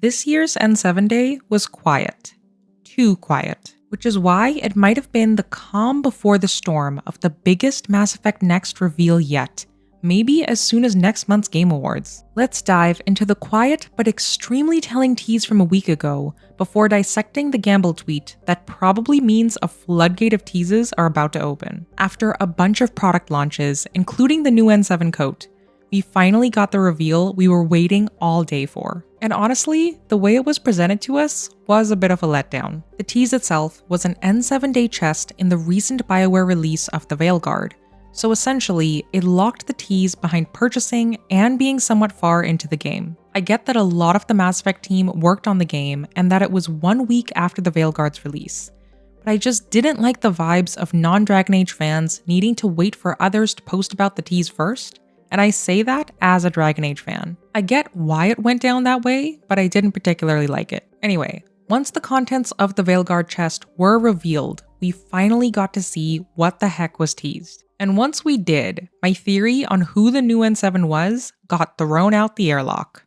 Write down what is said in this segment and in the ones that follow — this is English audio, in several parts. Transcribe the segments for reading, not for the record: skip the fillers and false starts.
This year's N7 day was quiet. Too quiet. Which is why it might have been the calm before the storm of the biggest Mass Effect Next reveal yet, maybe as soon as next month's Game Awards. Let's dive into the quiet but extremely telling tease from a week ago before dissecting the Gamble tweet that probably means a floodgate of teases are about to open. After a bunch of product launches, including the new N7 coat, we finally got the reveal we were waiting all day for. And honestly, the way it was presented to us was a bit of a letdown. The tease itself was an N7 day chest in the recent BioWare release of the Veilguard, so essentially, it locked the tease behind purchasing and being somewhat far into the game. I get that a lot of the Mass Effect team worked on the game and that it was 1 week after the Veilguard's release, but I just didn't like the vibes of non-Dragon Age fans needing to wait for others to post about the tease first. And I say that as a Dragon Age fan. I get why it went down that way, but I didn't particularly like it. Anyway, once the contents of the Veilguard chest were revealed, we finally got to see what the heck was teased. And once we did, my theory on who the new N7 was got thrown out the airlock.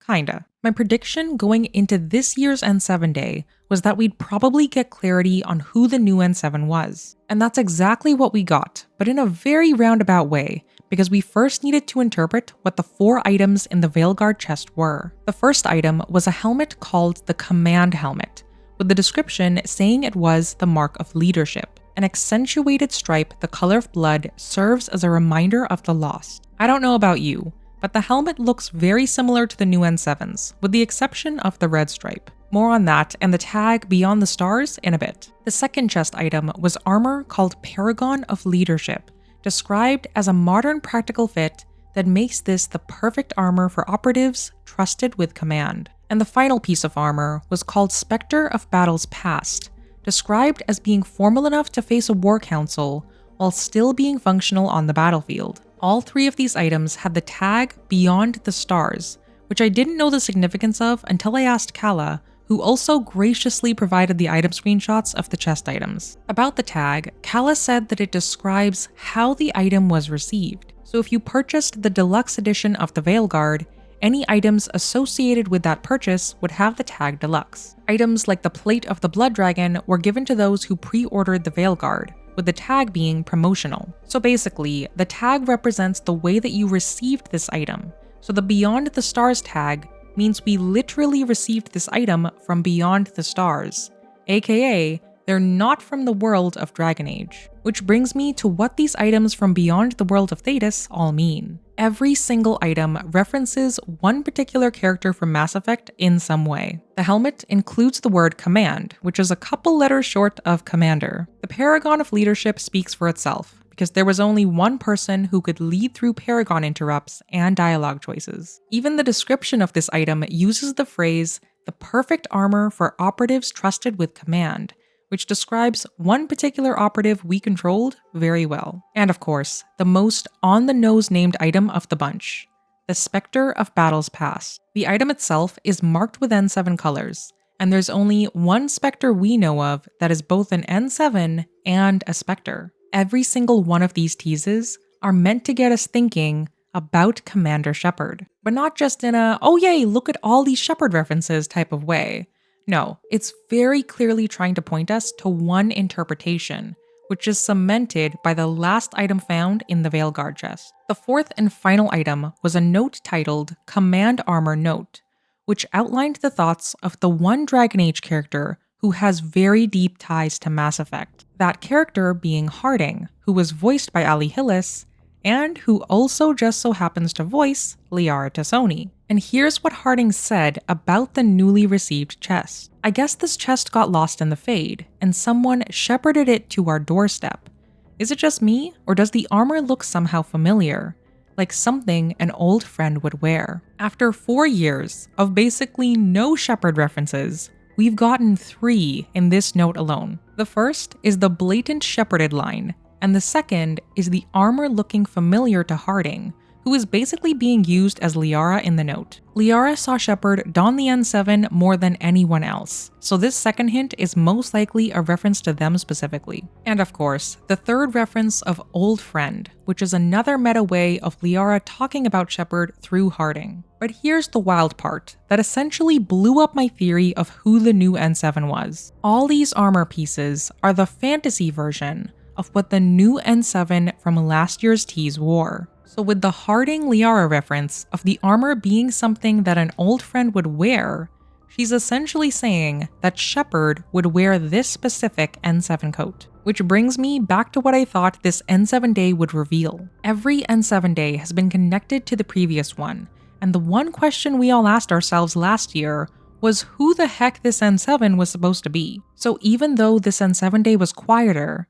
Kinda. My prediction going into this year's N7 day was that we'd probably get clarity on who the new N7 was. And that's exactly what we got, but in a very roundabout way, because we first needed to interpret what the 4 items in the Veilguard chest were. The first item was a helmet called the Command Helmet, with the description saying it was the mark of leadership. An accentuated stripe the color of blood serves as a reminder of the lost. I don't know about you, but the helmet looks very similar to the new N7's, with the exception of the red stripe. More on that and the tag Beyond the Stars in a bit. The second chest item was armor called Paragon of Leadership, described as a modern practical fit that makes this the perfect armor for operatives trusted with command. And the final piece of armor was called Spectre of Battles Past, described as being formal enough to face a war council while still being functional on the battlefield. All 3 of these items had the tag Beyond the Stars, which I didn't know the significance of until I asked Kala, who also graciously provided the item screenshots of the chest items. About the tag, Kala said that it describes how the item was received. So if you purchased the deluxe edition of the Veilguard, any items associated with that purchase would have the tag deluxe. Items like the plate of the Blood Dragon were given to those who pre-ordered the Veilguard, with the tag being promotional. So basically, the tag represents the way that you received this item. So the Beyond the Stars tag means we literally received this item from beyond the stars, aka they're not from the world of Dragon Age. Which brings me to what these items from beyond the world of Thetis all mean. Every single item references one particular character from Mass Effect in some way. The helmet includes the word command, which is a couple letters short of commander. The Paragon of Leadership speaks for itself, because there was only one person who could lead through Paragon interrupts and dialogue choices. Even the description of this item uses the phrase, the perfect armor for operatives trusted with command, which describes one particular operative we controlled very well. And of course, the most on-the-nose named item of the bunch, the Spectre of Battles Past. The item itself is marked with N7 colors, and there's only one Spectre we know of that is both an N7 and a Spectre. Every single one of these teases are meant to get us thinking about Commander Shepard, but not just in a, oh yay, look at all these Shepard references type of way. No, it's very clearly trying to point us to one interpretation, which is cemented by the last item found in the Veilguard chest. The fourth and final item was a note titled Command Armor Note, which outlined the thoughts of the one Dragon Age character who has very deep ties to Mass Effect. That character being Harding, who was voiced by Ali Hillis, and who also just so happens to voice Liara Tassoni. And here's what Harding said about the newly received chest. I guess this chest got lost in the Fade, and someone shepherded it to our doorstep. Is it just me, or does the armor look somehow familiar? Like something an old friend would wear. After 4 years of basically no Shepard references, we've gotten 3 in this note alone. The first is the blatant shepherded line, and the second is the armor looking familiar to Harding, who is basically being used as Liara in the note. Liara saw Shepard don the N7 more than anyone else, so this second hint is most likely a reference to them specifically. And of course, the third reference of old friend, which is another meta way of Liara talking about Shepard through Harding. But here's the wild part that essentially blew up my theory of who the new N7 was. All these armor pieces are the fantasy version of what the new N7 from last year's tease wore. So with the Harding Liara reference of the armor being something that an old friend would wear, she's essentially saying that Shepard would wear this specific N7 coat. Which brings me back to what I thought this N7 day would reveal. Every N7 day has been connected to the previous one, and the one question we all asked ourselves last year was who the heck this N7 was supposed to be. So even though this N7 day was quieter,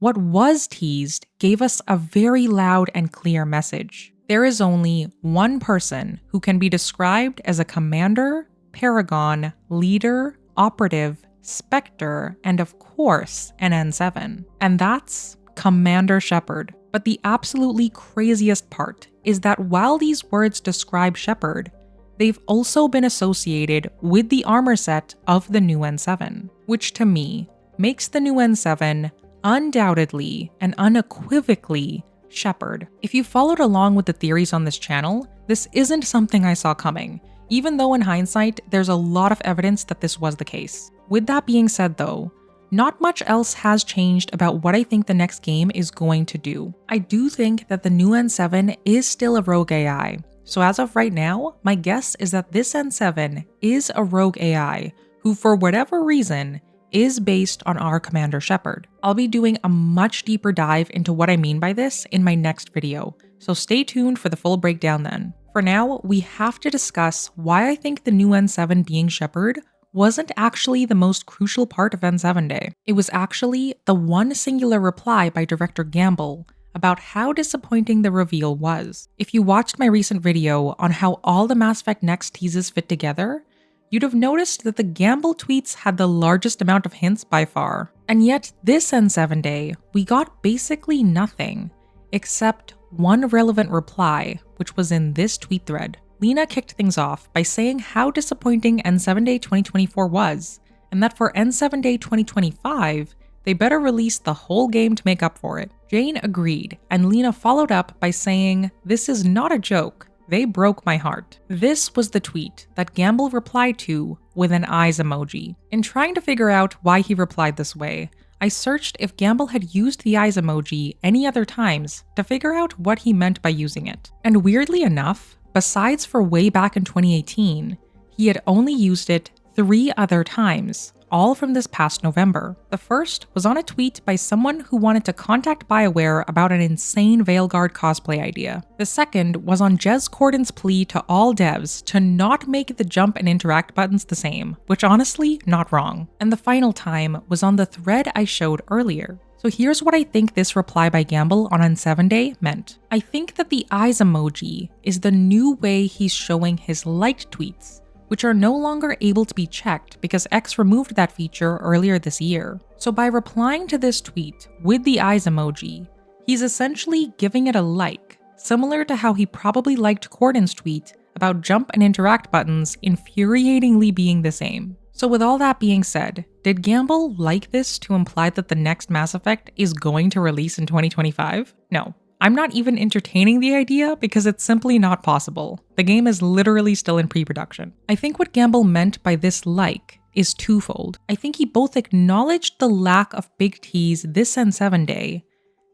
what was teased gave us a very loud and clear message. There is only one person who can be described as a commander, paragon, leader, operative, specter, and of course, an N7. And that's Commander Shepard. But the absolutely craziest part is that while these words describe Shepard, they've also been associated with the armor set of the new N7, which to me makes the new N7 undoubtedly and unequivocally Shepard. If you followed along with the theories on this channel, this isn't something I saw coming, even though in hindsight, there's a lot of evidence that this was the case. With that being said though, not much else has changed about what I think the next game is going to do. I do think that the new N7 is still a rogue AI, so as of right now, my guess is that this N7 is a rogue AI who for whatever reason is based on our Commander Shepard. I'll be doing a much deeper dive into what I mean by this in my next video, so stay tuned for the full breakdown then. For now, we have to discuss why I think the new N7 being Shepard wasn't actually the most crucial part of N7 Day. It was actually the one singular reply by director Gamble about how disappointing the reveal was. If you watched my recent video on how all the Mass Effect Next teases fit together, you'd have noticed that the Gamble tweets had the largest amount of hints by far. And yet, this N7 Day, we got basically nothing, except one relevant reply, which was in this tweet thread. Lena kicked things off by saying how disappointing N7 Day 2024 was, and that for N7 Day 2025, they better release the whole game to make up for it. Jane agreed, and Lena followed up by saying, "This is not a joke. They broke my heart." This was the tweet that Gamble replied to with an eyes emoji. In trying to figure out why he replied this way, I searched if Gamble had used the eyes emoji any other times to figure out what he meant by using it. And weirdly enough, besides for way back in 2018, he had only used it 3 other times, all from this past November. The first was on a tweet by someone who wanted to contact BioWare about an insane Veilguard cosplay idea. The second was on Jez Corden's plea to all devs to not make the jump and interact buttons the same, which honestly, not wrong. And the final time was on the thread I showed earlier. So here's what I think this reply by Gamble on N7 Day meant. I think that the eyes emoji is the new way he's showing his liked tweets, which are no longer able to be checked because X removed that feature earlier this year. So by replying to this tweet with the eyes emoji, he's essentially giving it a like, similar to how he probably liked Corden's tweet about jump and interact buttons infuriatingly being the same. So with all that being said, did Gamble like this to imply that the next Mass Effect is going to release in 2025? No. I'm not even entertaining the idea because it's simply not possible. The game is literally still in pre-production. I think what Gamble meant by this like is twofold. I think he both acknowledged the lack of big tease this N7 Day,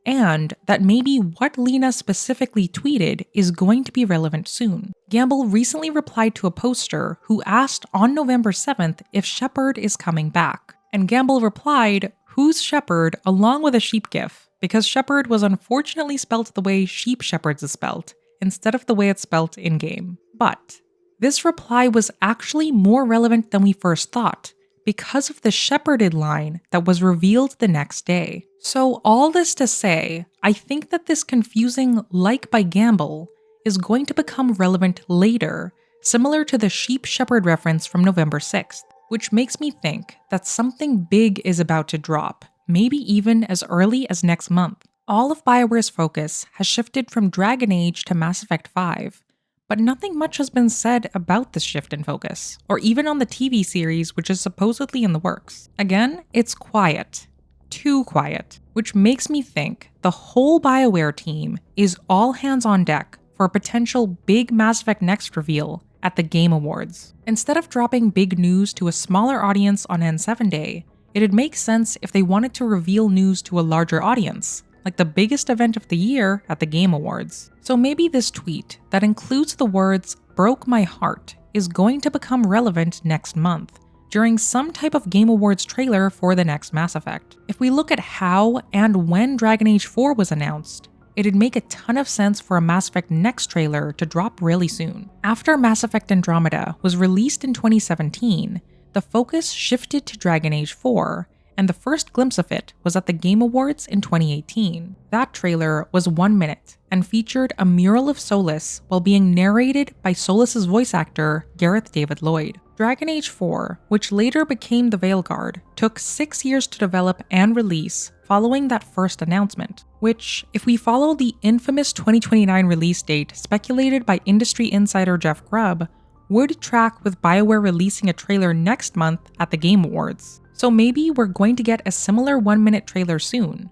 and that maybe what Lena specifically tweeted is going to be relevant soon. Gamble recently replied to a poster who asked on November 7th if Shepard is coming back. And Gamble replied, "Who's Shepard?" along with a sheep gif, because Shepard was unfortunately spelt the way Sheep Shepherds is spelt, instead of the way it's spelt in-game. But this reply was actually more relevant than we first thought, because of the shepherded line that was revealed the next day. So all this to say, I think that this confusing like by Gamble is going to become relevant later, similar to the sheep shepherd reference from November 6th, which makes me think that something big is about to drop, maybe even as early as next month. All of BioWare's focus has shifted from Dragon Age to Mass Effect 5, but nothing much has been said about this shift in focus, or even on the TV series which is supposedly in the works. Again, it's quiet. Too quiet. Which makes me think the whole BioWare team is all hands on deck for a potential big Mass Effect Next reveal at the Game Awards. Instead of dropping big news to a smaller audience on N7 Day, it'd make sense if they wanted to reveal news to a larger audience, like the biggest event of the year at the Game Awards. So maybe this tweet that includes the words "broke my heart" is going to become relevant next month, during some type of Game Awards trailer for the next Mass Effect. If we look at how and when Dragon Age 4 was announced, it'd make a ton of sense for a Mass Effect Next trailer to drop really soon. After Mass Effect Andromeda was released in 2017, the focus shifted to Dragon Age 4, and the first glimpse of it was at the Game Awards in 2018. That trailer was 1 minute and featured a mural of Solus while being narrated by Solus's voice actor, Gareth David Lloyd. Dragon Age 4, which later became the Veilguard, took 6 years to develop and release following that first announcement, which, if we follow the infamous 2029 release date speculated by industry insider Jeff Grubb, would track with BioWare releasing a trailer next month at the Game Awards. So maybe we're going to get a similar 1-minute trailer soon.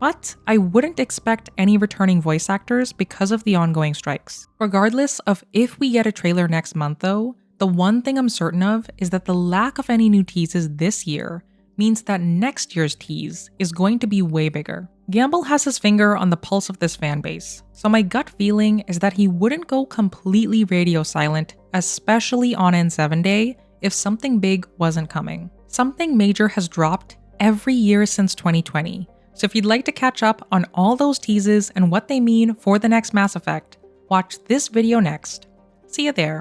But I wouldn't expect any returning voice actors because of the ongoing strikes. Regardless of if we get a trailer next month though, the one thing I'm certain of is that the lack of any new teases this year means that next year's tease is going to be way bigger. Gamble has his finger on the pulse of this fanbase, so my gut feeling is that he wouldn't go completely radio silent, especially on N7 Day, if something big wasn't coming. Something major has dropped every year since 2020, so if you'd like to catch up on all those teases and what they mean for the next Mass Effect, watch this video next. See you there.